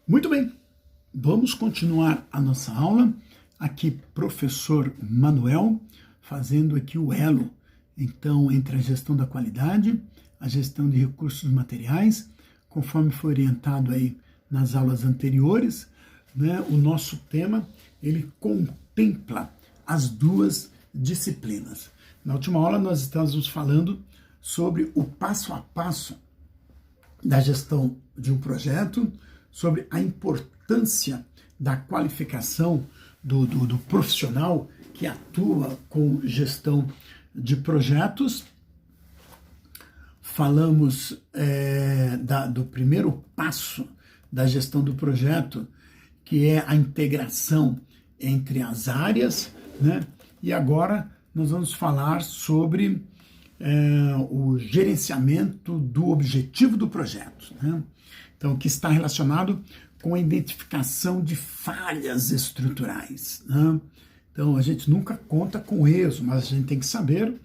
Muito bem, vamos continuar a nossa aula. Aqui, professor Manuel, fazendo aqui o elo, então, entre a gestão da qualidade, a gestão de recursos materiais, conforme foi orientado aí nas aulas anteriores, né? O nosso tema, ele contempla as duas disciplinas. Na última aula, nós estávamos falando sobre o passo a passo da gestão de um projeto, sobre a importância da qualificação do profissional que atua com gestão de projetos. Falamos do primeiro passo da gestão do projeto, que é a integração entre as áreas, né? E agora nós vamos falar sobre o gerenciamento do objetivo do projeto, né? Então, que está relacionado com a identificação de falhas estruturais, né? Então, a gente nunca conta com erros, mas a gente tem que saber,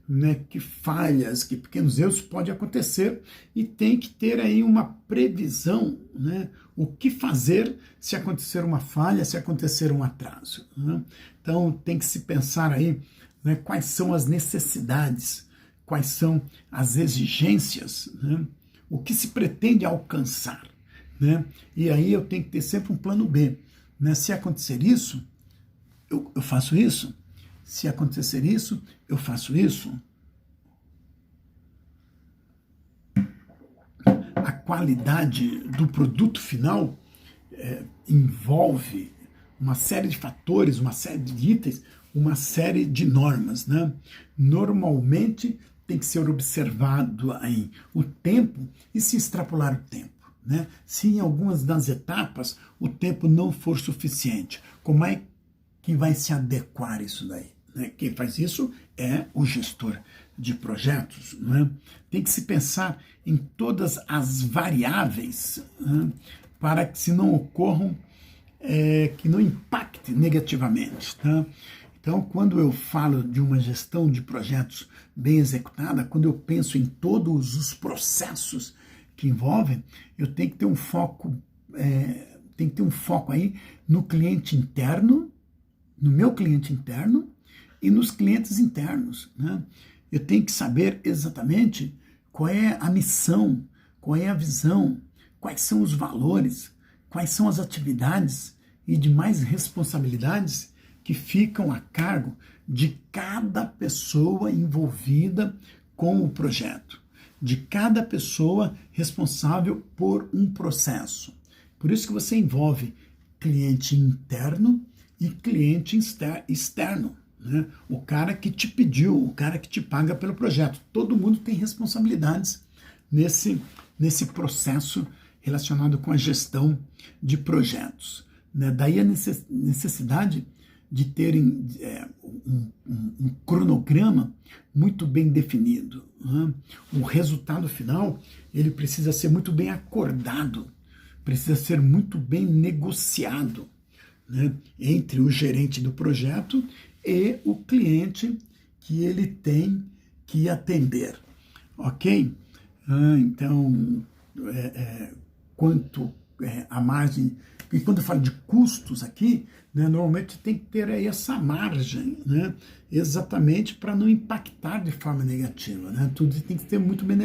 né, que falhas, que pequenos erros podem acontecer e tem que ter aí uma previsão, né, o que fazer se acontecer uma falha, se acontecer um atraso, né? Então, tem que se pensar aí, né, quais são as necessidades, quais são as exigências, né? O que se pretende alcançar, né? E aí eu tenho que ter sempre um plano B, né? Se acontecer isso, eu faço isso. Se acontecer isso, eu faço isso. A qualidade do produto final envolve uma série de fatores, uma série de itens, uma série de normas, né? Normalmente tem que ser observado aí o tempo e se extrapolar o tempo, né? Se em algumas das etapas o tempo não for suficiente, como é que vai se adequar isso daí, né? Quem faz isso é o gestor de projetos, né? Tem que se pensar em todas as variáveis, né, para que se não ocorram, que não impacte negativamente, tá? Então, quando eu falo de uma gestão de projetos bem executada, quando eu penso em todos os processos que envolvem, eu tenho que ter um foco, aí no cliente interno, no meu cliente interno e nos clientes internos, né? Eu tenho que saber exatamente qual é a missão, qual é a visão, quais são os valores, quais são as atividades e demais responsabilidades que ficam a cargo de cada pessoa envolvida com o projeto, de cada pessoa responsável por um processo. Por isso que você envolve cliente interno e cliente externo, né? O cara que te pediu, o cara que te paga pelo projeto. Todo mundo tem responsabilidades nesse processo relacionado com a gestão de projetos, né? Daí a necessidade de terem um cronograma muito bem definido, né? O resultado final, ele precisa ser muito bem acordado, precisa ser muito bem negociado, né, entre o gerente do projeto e o cliente que ele tem que atender, ok? Então, quanto a margem, e quando eu falo de custos aqui, né, normalmente tem que ter aí essa margem, né, exatamente para não impactar de forma negativa, né? Tudo tem que ser muito bem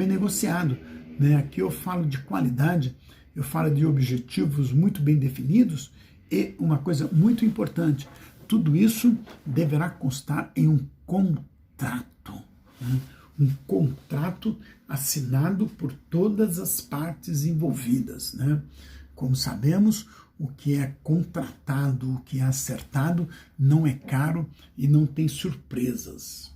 negociado, né? Aqui eu falo de qualidade, eu falo de objetivos muito bem definidos e uma coisa muito importante, tudo isso deverá constar em um contrato, né? Um contrato assinado por todas as partes envolvidas, né? Como sabemos, o que é contratado, o que é acertado, não é caro e não tem surpresas.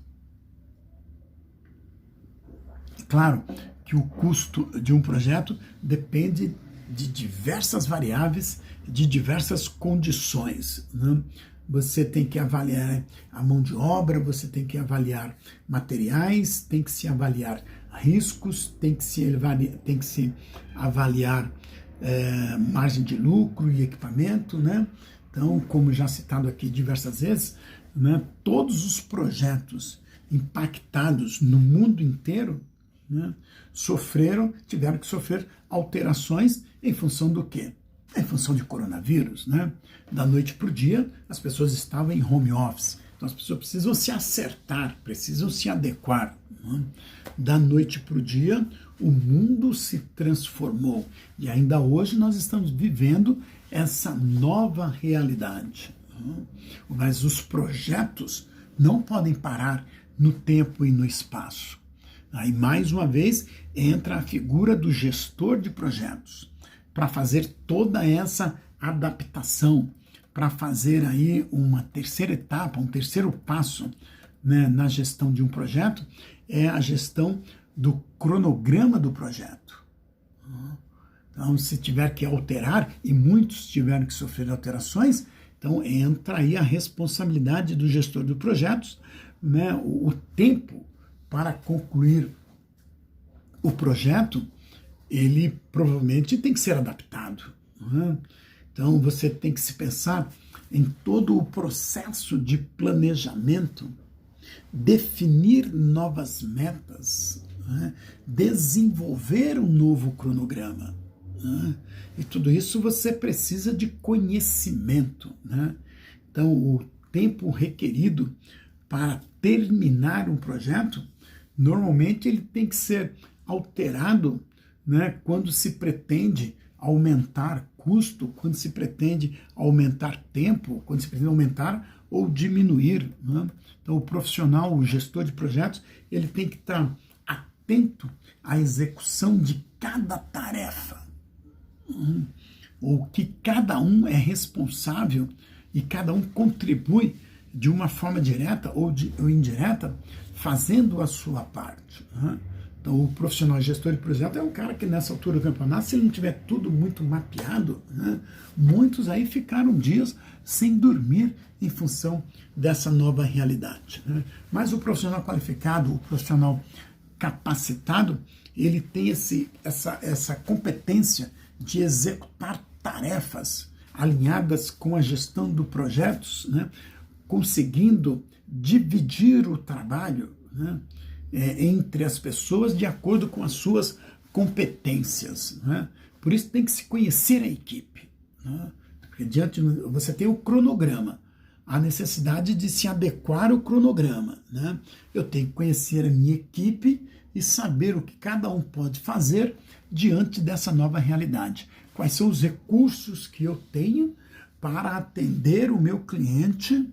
Claro que o custo de um projeto depende de diversas variáveis, de diversas condições, né? Você tem que avaliar a mão de obra, você tem que avaliar materiais, tem que se avaliar riscos, tem que se avaliar margem de lucro e equipamento, né? Então, como já citado aqui diversas vezes, né, todos os projetos impactados no mundo inteiro né, tiveram que sofrer alterações em função do quê? Em função de coronavírus, né? Da noite para o dia, as pessoas estavam em home office. Então as pessoas precisam se acertar, precisam se adequar, né? Da noite para o dia, o mundo se transformou. E ainda hoje nós estamos vivendo essa nova realidade, né? Mas os projetos não podem parar no tempo e no espaço. Aí, mais uma vez, entra a figura do gestor de projetos para fazer toda essa adaptação, para fazer aí uma terceira etapa, um terceiro passo, né, na gestão de um projeto, é a gestão do cronograma do projeto. Então, se tiver que alterar, e muitos tiveram que sofrer alterações, então entra aí a responsabilidade do gestor de projetos, né, o tempo para concluir o projeto, ele provavelmente tem que ser adaptado, né? Então você tem que se pensar em todo o processo de planejamento, definir novas metas, né? Desenvolver um novo cronograma, né? E tudo isso você precisa de conhecimento, né? Então o tempo requerido para terminar um projeto, normalmente ele tem que ser alterado, né, quando se pretende aumentar custo, quando se pretende aumentar tempo, quando se pretende aumentar ou diminuir, né? Então o profissional, o gestor de projetos, ele tem que estar atento à execução de cada tarefa, ou que cada um é responsável e cada um contribui de uma forma direta ou indireta, fazendo a sua parte, né? Então, o profissional gestor de projeto é um cara que nessa altura do campeonato, se ele não tiver tudo muito mapeado, né, muitos aí ficaram dias sem dormir em função dessa nova realidade, né? Mas o profissional qualificado, o profissional capacitado, ele tem essa competência de executar tarefas alinhadas com a gestão do projetos, né, conseguindo dividir o trabalho, né, entre as pessoas de acordo com as suas competências, né? Por isso tem que se conhecer a equipe, né? Porque você tem o cronograma, a necessidade de se adequar ao cronograma, né? Eu tenho que conhecer a minha equipe e saber o que cada um pode fazer diante dessa nova realidade. Quais são os recursos que eu tenho para atender o meu cliente,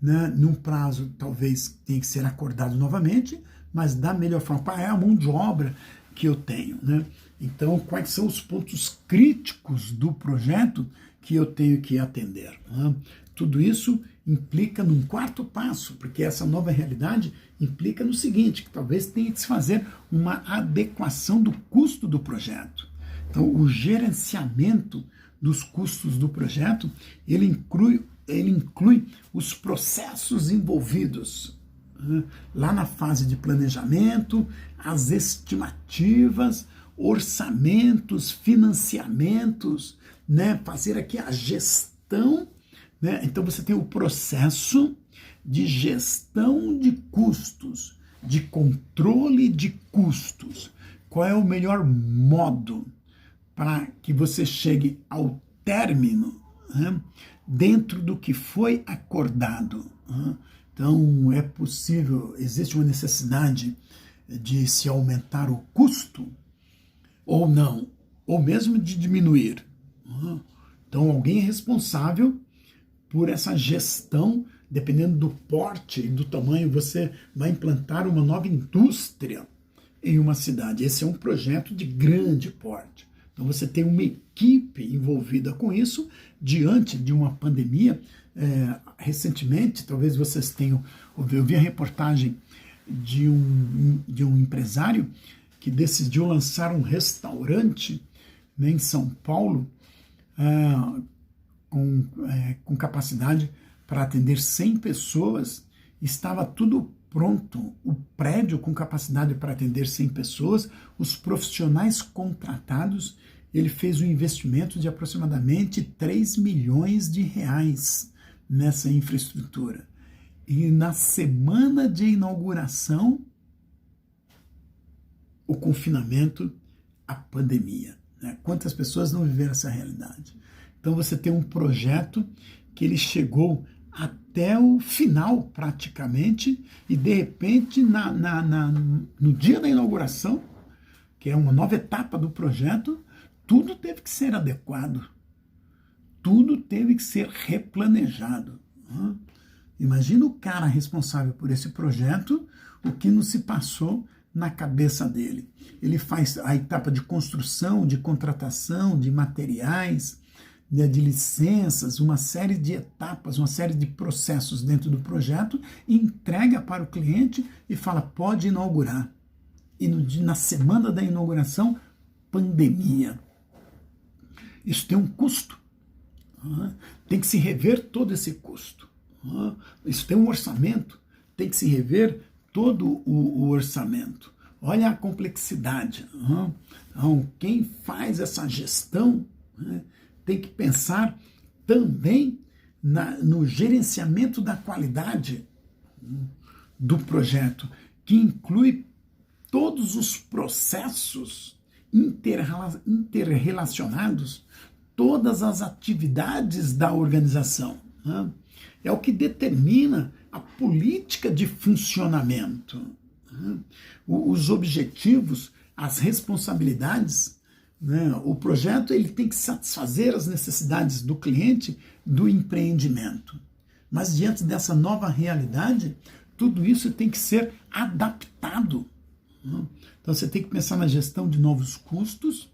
né, num prazo talvez tenha que ser acordado novamente, mas da melhor forma, qual é a mão de obra que eu tenho, né? Então, quais são os pontos críticos do projeto que eu tenho que atender, né? Tudo isso implica num quarto passo, porque essa nova realidade implica no seguinte, que talvez tenha que se fazer uma adequação do custo do projeto. Então, o gerenciamento dos custos do projeto, ele inclui os processos envolvidos, né, lá na fase de planejamento, as estimativas, orçamentos, financiamentos, né, fazer aqui a gestão, né? Então você tem o processo de gestão de custos, de controle de custos. Qual é o melhor modo para que você chegue ao término, né, dentro do que foi acordado, né? Então, é possível, existe uma necessidade de se aumentar o custo ou não, ou mesmo de diminuir, né? Então, alguém é responsável por essa gestão, dependendo do porte e do tamanho, você vai implantar uma nova indústria em uma cidade. Esse é um projeto de grande porte. Então, você tem uma equipe envolvida com isso, diante de uma pandemia. Recentemente, talvez vocês tenham ouvido, eu vi a reportagem de um empresário que decidiu lançar um restaurante, né, em São Paulo, com capacidade para atender 100 pessoas. Estava tudo pronto, o prédio com capacidade para atender 100 pessoas, os profissionais contratados. Ele fez um investimento de aproximadamente 3 milhões de reais nessa infraestrutura. E na semana de inauguração, o confinamento, a pandemia, né? Quantas pessoas não viveram essa realidade? Então você tem um projeto que ele chegou até o final praticamente e de repente no dia da inauguração, que é uma nova etapa do projeto, tudo teve que ser adequado, tudo teve que ser replanejado. Imagina o cara responsável por esse projeto, o que não se passou na cabeça dele. Ele faz a etapa de construção, de contratação, de materiais, de licenças, uma série de etapas, uma série de processos dentro do projeto, entrega para o cliente e fala, pode inaugurar. E na semana da inauguração, pandemia. Isso tem um custo. Tem que se rever todo esse custo. Isso tem um orçamento, tem que se rever todo o orçamento. Olha a complexidade. Então, quem faz essa gestão tem que pensar também no gerenciamento da qualidade do projeto, que inclui todos os processos interrelacionados, todas as atividades da organização. É o que determina a política de funcionamento, os objetivos, as responsabilidades. O projeto ele tem que satisfazer as necessidades do cliente, do empreendimento. Mas diante dessa nova realidade, tudo isso tem que ser adaptado. Então você tem que pensar na gestão de novos custos,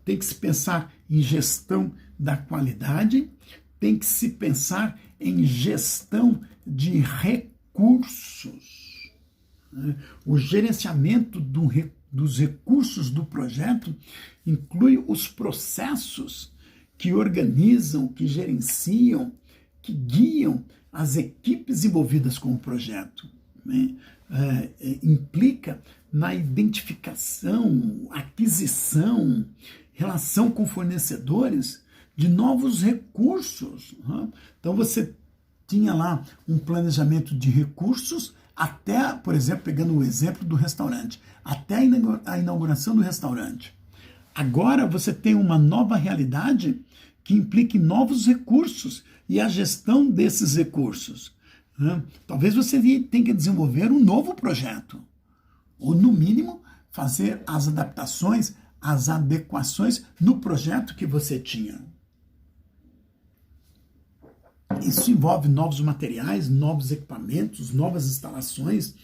tem que se pensar em gestão da qualidade, tem que se pensar em gestão de recursos. O gerenciamento dos recursos do projeto inclui os processos que organizam, que gerenciam, que guiam as equipes envolvidas com o projeto. Implica na identificação, aquisição, relação com fornecedores de novos recursos. Então você tinha lá um planejamento de recursos até, por exemplo, pegando o exemplo do restaurante, até a inauguração do restaurante. Agora você tem uma nova realidade que implica em novos recursos e a gestão desses recursos. Talvez você tenha que desenvolver um novo projeto, ou no mínimo fazer as adaptações, as adequações no projeto que você tinha. Isso envolve novos materiais, novos equipamentos, novas instalações,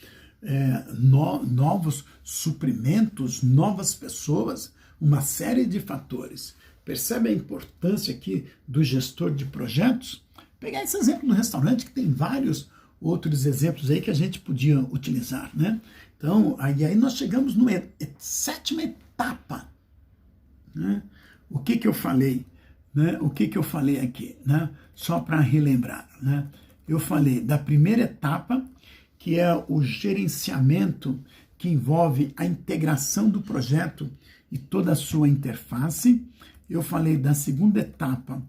novos suprimentos, novas pessoas, uma série de fatores. Percebe a importância aqui do gestor de projetos? Pegar esse exemplo do restaurante, que tem vários outros exemplos aí que a gente podia utilizar, né? Então, aí nós chegamos na sétima etapa. Né? O que eu falei? Né? O que eu falei aqui? Né? Só para relembrar. Né? Eu falei da primeira etapa, que é o gerenciamento, que envolve a integração do projeto e toda a sua interface. Eu falei da segunda etapa,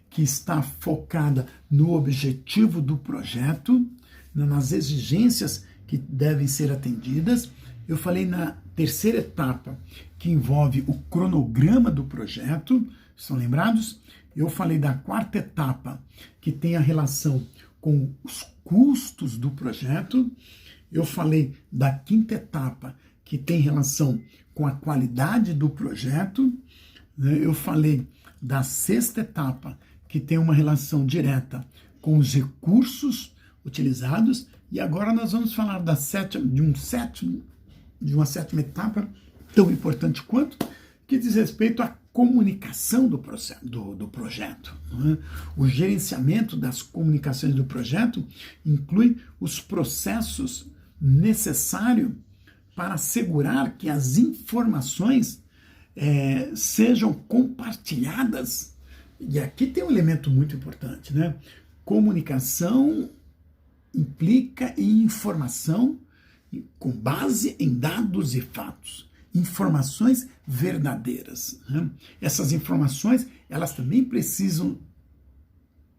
que está focada no objetivo do projeto, nas exigências que devem ser atendidas. Eu falei na terceira etapa, que envolve o cronograma do projeto. Estão lembrados? Eu falei da quarta etapa, que tem a relação com os custos do projeto. Eu falei da quinta etapa, que tem relação com a qualidade do projeto. Eu falei da sexta etapa, que tem uma relação direta com os recursos utilizados. E agora nós vamos falar de uma sétima etapa, tão importante quanto, que diz respeito à comunicação do projeto. O gerenciamento das comunicações do projeto inclui os processos necessários para assegurar que as informações sejam compartilhadas. E aqui tem um elemento muito importante, né? Comunicação implica em informação com base em dados e fatos, informações verdadeiras. Né? Essas informações, elas também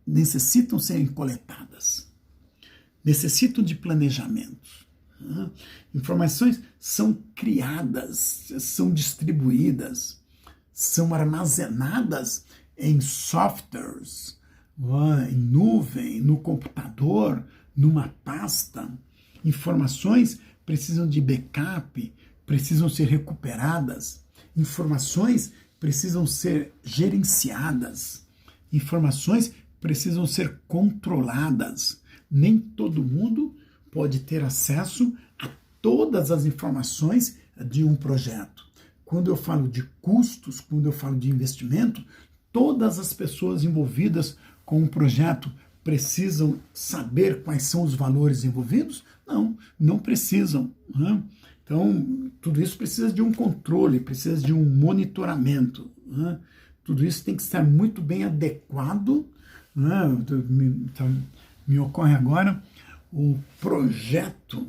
necessitam serem coletadas, necessitam de planejamento. Né? Informações são criadas, são distribuídas, são armazenadas em softwares, em nuvem, no computador, numa pasta. Informações precisam de backup, precisam ser recuperadas. Informações precisam ser gerenciadas. Informações precisam ser controladas. Nem todo mundo pode ter acesso a todas as informações de um projeto. Quando eu falo de custos, quando eu falo de investimento, todas as pessoas envolvidas com o projeto precisam saber quais são os valores envolvidos? Não, não precisam. Né? Então, tudo isso precisa de um controle, precisa de um monitoramento. Né? Tudo isso tem que estar muito bem adequado. Né? Então, me ocorre agora o projeto,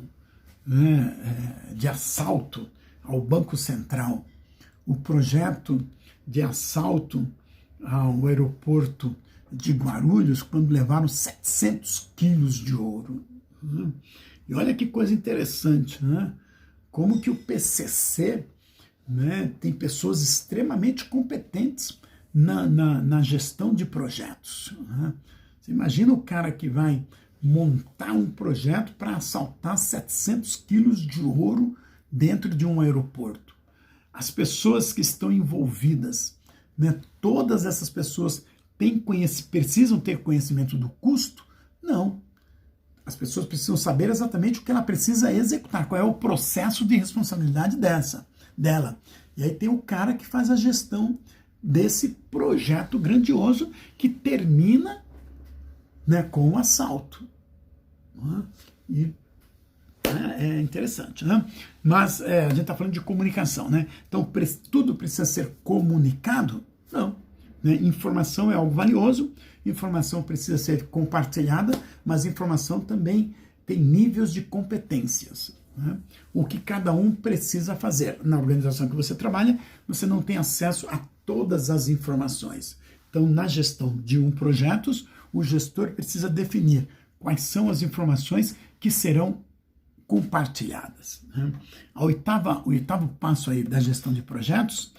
né, de assalto ao Banco Central, o projeto de assalto ao aeroporto de Guarulhos, quando levaram 700 quilos de ouro. Né? E olha que coisa interessante, né? Como que o PCC, né, tem pessoas extremamente competentes na gestão de projetos. Né? Você imagina o cara que vai montar um projeto para assaltar 700 quilos de ouro dentro de um aeroporto. As pessoas que estão envolvidas, né, todas essas pessoas precisam ter conhecimento do custo? Não. As pessoas precisam saber exatamente o que ela precisa executar, qual é o processo de responsabilidade dela. E aí tem o cara que faz a gestão desse projeto grandioso que termina, né, com o assalto. E é interessante, né? Mas a gente está falando de comunicação, né? Então, tudo precisa ser comunicado? Não. Né? Informação é algo valioso, informação precisa ser compartilhada, mas informação também tem níveis de competências. Né? O que cada um precisa fazer. Na organização que você trabalha, você não tem acesso a todas as informações. Então, na gestão de projetos, o gestor precisa definir quais são as informações que serão compartilhadas. Né? O oitavo passo aí da gestão de projetos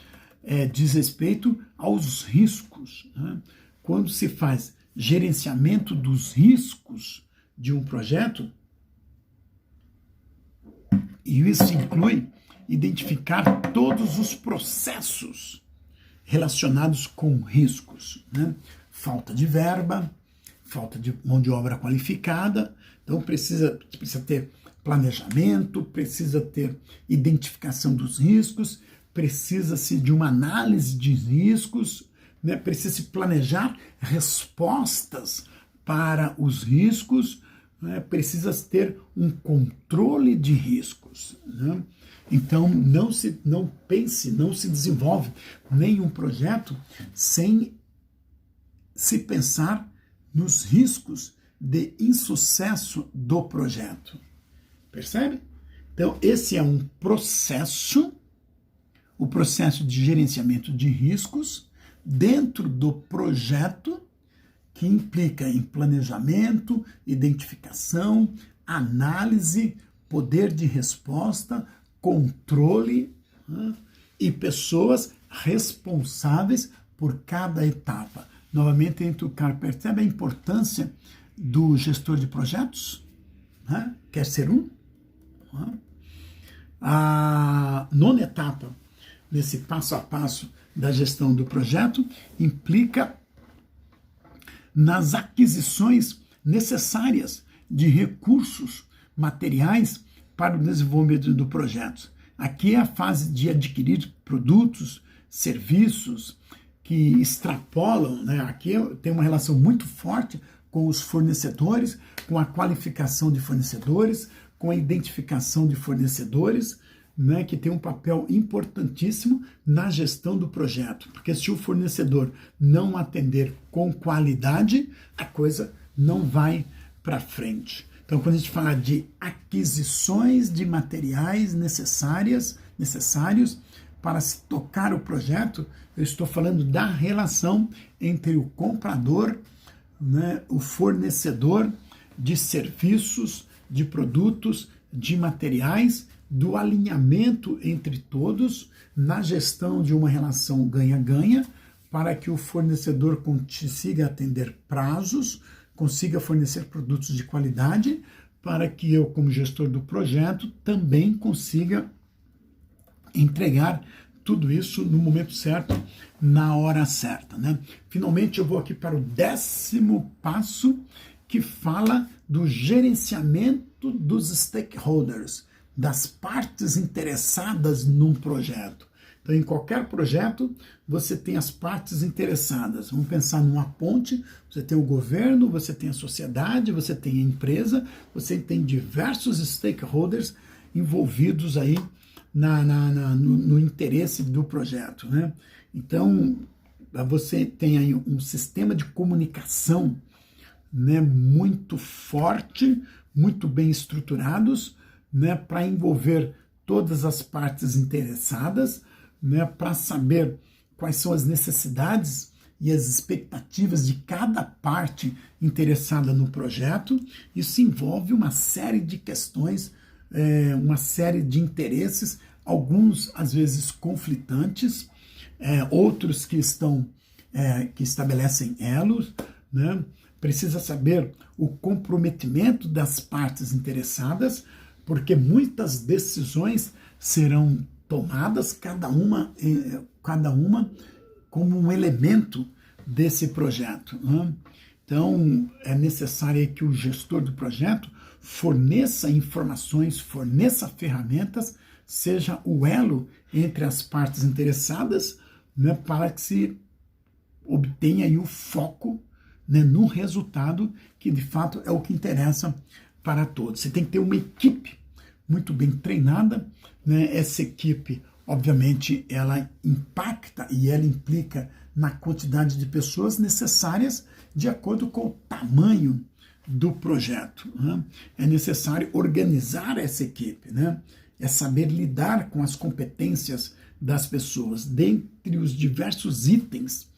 diz respeito aos riscos. Né? Quando se faz gerenciamento dos riscos de um projeto, e isso inclui identificar todos os processos relacionados com riscos. Né? Falta de verba, falta de mão de obra qualificada, então precisa ter planejamento, precisa ter identificação dos riscos, precisa-se de uma análise de riscos, né? Precisa-se planejar respostas para os riscos, né? Precisa ter um controle de riscos. Né? Então, não se desenvolve nenhum projeto sem se pensar nos riscos de insucesso do projeto. Percebe? Então, esse é um processo, o processo de gerenciamento de riscos dentro do projeto, que implica em planejamento, identificação, análise, poder de resposta, controle, né, e pessoas responsáveis por cada etapa. Novamente, percebe a importância do gestor de projetos? Né? Quer ser um? A nona etapa, nesse passo a passo da gestão do projeto, implica nas aquisições necessárias de recursos materiais para o desenvolvimento do projeto. Aqui é a fase de adquirir produtos, serviços que extrapolam, né? Aqui tem uma relação muito forte com os fornecedores, com a qualificação de fornecedores, com a identificação de fornecedores, né, que tem um papel importantíssimo na gestão do projeto, porque se o fornecedor não atender com qualidade, a coisa não vai para frente. Então, quando a gente fala de aquisições de materiais necessários para se tocar o projeto, eu estou falando da relação entre o comprador, né, o fornecedor de serviços, de produtos, de materiais, do alinhamento entre todos, na gestão de uma relação ganha-ganha, para que o fornecedor consiga atender prazos, consiga fornecer produtos de qualidade, para que eu, como gestor do projeto, também consiga entregar tudo isso no momento certo, na hora certa, né? Finalmente eu vou aqui para o 10º passo, que fala do gerenciamento dos stakeholders, das partes interessadas num projeto. Então, em qualquer projeto, você tem as partes interessadas. Vamos pensar numa ponte, você tem o governo, você tem a sociedade, você tem a empresa, você tem diversos stakeholders envolvidos aí no interesse do projeto, né? Então, você tem aí um sistema de comunicação, né, muito forte, muito bem estruturados, né, para envolver todas as partes interessadas, né, para saber quais são as necessidades e as expectativas de cada parte interessada no projeto. Isso envolve uma série de questões, uma série de interesses, alguns às vezes conflitantes, outros que estabelecem elos, né? Precisa saber o comprometimento das partes interessadas, porque muitas decisões serão tomadas, cada uma como um elemento desse projeto, né? Então, é necessário que o gestor do projeto forneça informações, forneça ferramentas, seja o elo entre as partes interessadas, né, para que se obtenha aí o foco, né, no resultado, que de fato é o que interessa para todos. Você tem que ter uma equipe muito bem treinada, né? Essa equipe, obviamente, ela impacta e ela implica na quantidade de pessoas necessárias de acordo com o tamanho do projeto, né? É necessário organizar essa equipe, né? É saber lidar com as competências das pessoas. Dentre os diversos itens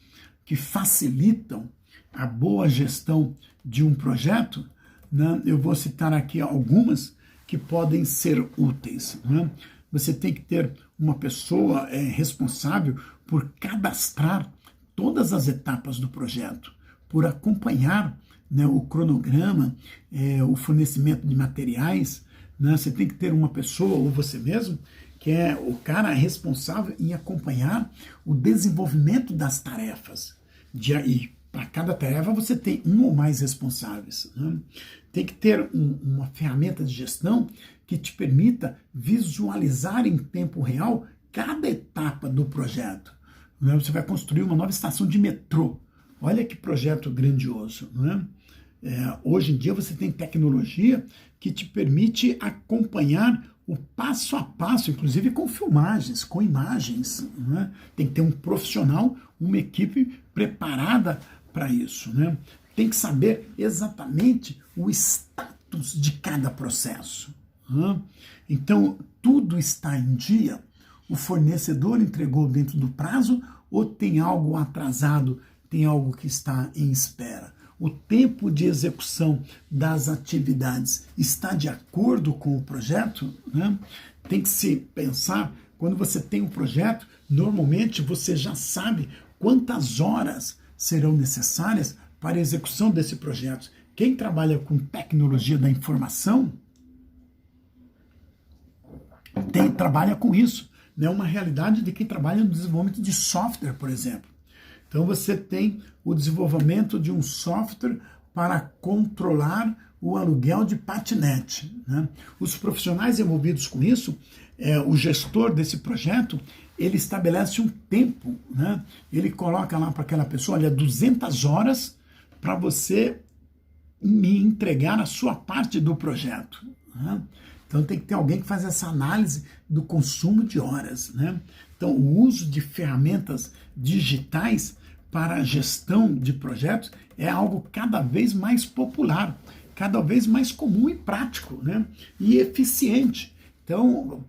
que facilitam a boa gestão de um projeto, né, eu vou citar aqui algumas que podem ser úteis, né? Você tem que ter uma pessoa responsável por cadastrar todas as etapas do projeto, por acompanhar, né, o cronograma, o fornecimento de materiais, né? Você tem que ter uma pessoa, ou você mesmo, que é o cara responsável em acompanhar o desenvolvimento das tarefas. E para cada tarefa você tem um ou mais responsáveis, né? Tem que ter uma ferramenta de gestão que te permita visualizar em tempo real cada etapa do projeto, né? Você vai construir uma nova estação de metrô. Olha que projeto grandioso, né? Hoje em dia você tem tecnologia que te permite acompanhar o passo a passo, inclusive com filmagens, com imagens, né? Tem que ter um profissional, uma equipe preparada para isso, né? Tem que saber exatamente o status de cada processo, né? Então, tudo está em dia? O fornecedor entregou dentro do prazo ou tem algo atrasado, tem algo que está em espera? O tempo de execução das atividades está de acordo com o projeto, né? Tem que se pensar, quando você tem um projeto, normalmente você já sabe quantas horas serão necessárias para a execução desse projeto. Quem trabalha com tecnologia da informação trabalha com isso, né? Uma realidade de quem trabalha no desenvolvimento de software, por exemplo. Então você tem o desenvolvimento de um software para controlar o aluguel de patinete, né? Os profissionais envolvidos com isso, o gestor desse projeto, ele estabelece um tempo, né? Ele coloca lá para aquela pessoa, olha, 200 horas para você me entregar a sua parte do projeto, né? Então tem que ter alguém que faz essa análise do consumo de horas, né? Então o uso de ferramentas digitais para a gestão de projetos é algo cada vez mais popular, cada vez mais comum e prático, né? E eficiente. Então,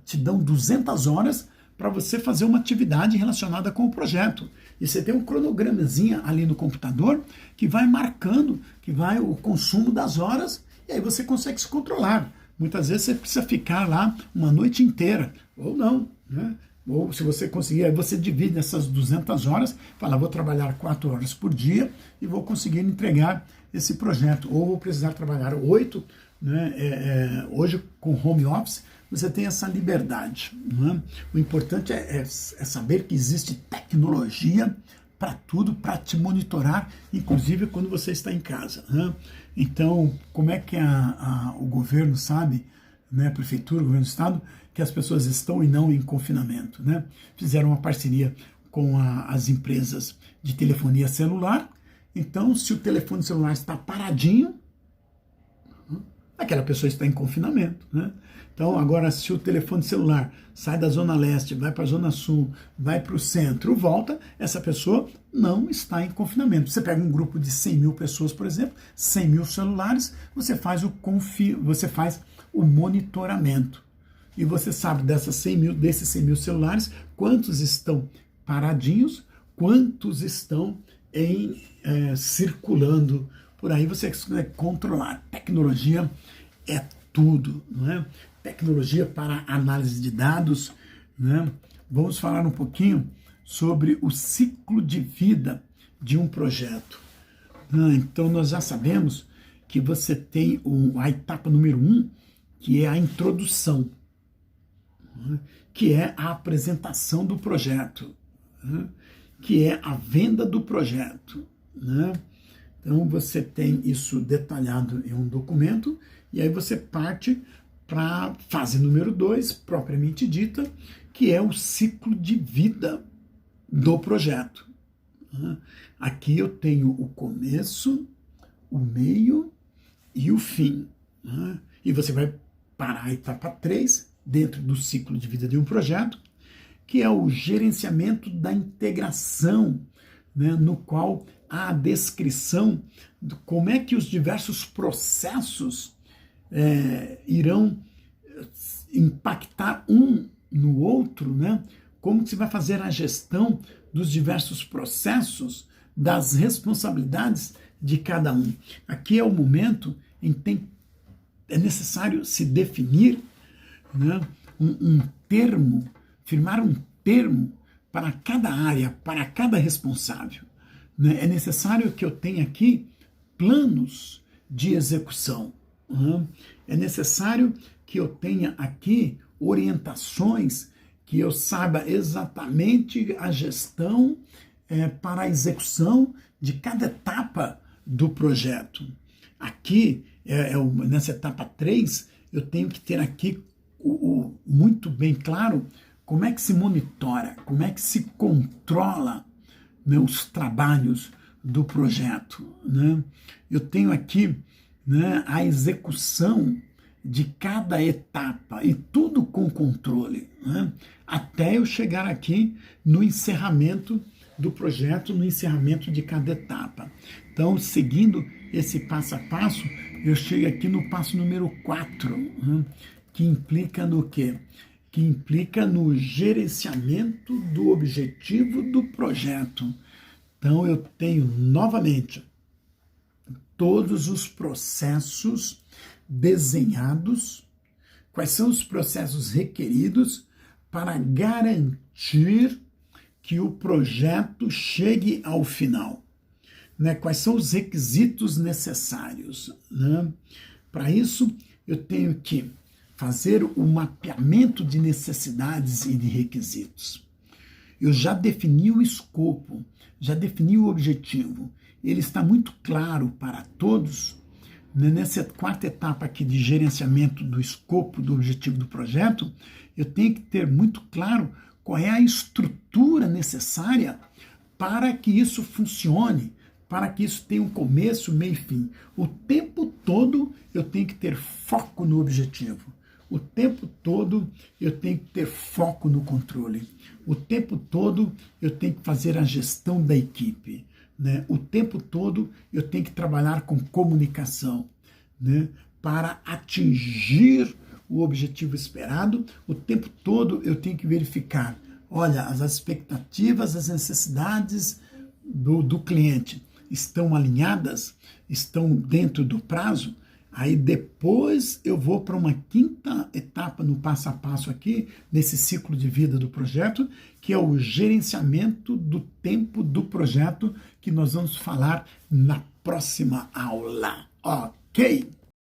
te dão 200 horas para você fazer uma atividade relacionada com o projeto. E você tem um cronogramazinho ali no computador que vai marcando, que vai o consumo das horas, e aí você consegue se controlar. Muitas vezes você precisa ficar lá uma noite inteira, ou não, né? Ou se você conseguir, aí você divide essas 200 horas, fala, vou trabalhar 4 horas por dia e vou conseguir entregar esse projeto. Ou vou precisar trabalhar 8, né? Hoje com home office, você tem essa liberdade. Né? O importante é saber que existe tecnologia para tudo, para te monitorar, inclusive quando você está em casa. Né? Então, como é que o governo sabe, né, a prefeitura, o governo do estado, que as pessoas estão e não em confinamento? Né? Fizeram uma parceria com as empresas de telefonia celular. Então, se o telefone celular está paradinho, aquela pessoa está em confinamento, né? Então, agora, se o telefone celular sai da Zona Leste, vai para a Zona Sul, vai para o centro, volta, essa pessoa não está em confinamento. Você pega um grupo de 100 mil pessoas, por exemplo, 100 mil celulares, você faz o monitoramento. E você sabe desses 100 mil celulares, quantos estão paradinhos, quantos estão circulando por aí. Você consegue controlar. Tecnologia é tudo, não é? Tecnologia para análise de dados, né? Vamos falar um pouquinho sobre o ciclo de vida de um projeto. Então, nós já sabemos que você tem a etapa número 1, que é a introdução, né? Que é a apresentação do projeto, né? Que é a venda do projeto, né? Então, você tem isso detalhado em um documento, e aí você parte para a fase número 2, propriamente dita, que é o ciclo de vida do projeto. Aqui eu tenho o começo, o meio e o fim. E você vai para a etapa 3, dentro do ciclo de vida de um projeto, que é o gerenciamento da integração, né, no qual há a descrição de como é que os diversos processos irão impactar um no outro, né? Como que se vai fazer a gestão dos diversos processos, das responsabilidades de cada um. Aqui é o momento em que é necessário se definir, né, um termo, firmar um termo para cada área, para cada responsável. Né? É necessário que eu tenha aqui planos de execução. É necessário que eu tenha aqui orientações, que eu saiba exatamente a gestão para a execução de cada etapa do projeto. Aqui, nessa etapa 3, eu tenho que ter aqui muito bem claro como é que se monitora, como é que se controla, né, os trabalhos do projeto. Né? Eu tenho aqui, né, a execução de cada etapa e tudo com controle, né, até eu chegar aqui no encerramento do projeto, no encerramento de cada etapa. Então, seguindo esse passo a passo, eu chego aqui no passo número 4, né, que implica no quê? Que implica no gerenciamento do objetivo do projeto. Então, eu tenho novamente todos os processos desenhados, quais são os processos requeridos para garantir que o projeto chegue ao final. Né? Quais são os requisitos necessários? Né? Para isso, eu tenho que fazer o mapeamento de necessidades e de requisitos. Eu já defini o escopo, já defini o objetivo. Ele está muito claro para todos. Nessa quarta etapa aqui de gerenciamento do escopo, do objetivo do projeto, eu tenho que ter muito claro qual é a estrutura necessária para que isso funcione, para que isso tenha um começo, meio e fim. O tempo todo eu tenho que ter foco no objetivo. O tempo todo eu tenho que ter foco no controle. O tempo todo eu tenho que fazer a gestão da equipe. Né? O tempo todo eu tenho que trabalhar com comunicação, né? Para atingir o objetivo esperado. O tempo todo eu tenho que verificar, olha, as expectativas, as necessidades do cliente estão alinhadas, estão dentro do prazo. Aí depois eu vou para uma quinta etapa no passo a passo aqui, nesse ciclo de vida do projeto, que é o gerenciamento do tempo do projeto, que nós vamos falar na próxima aula. Ok?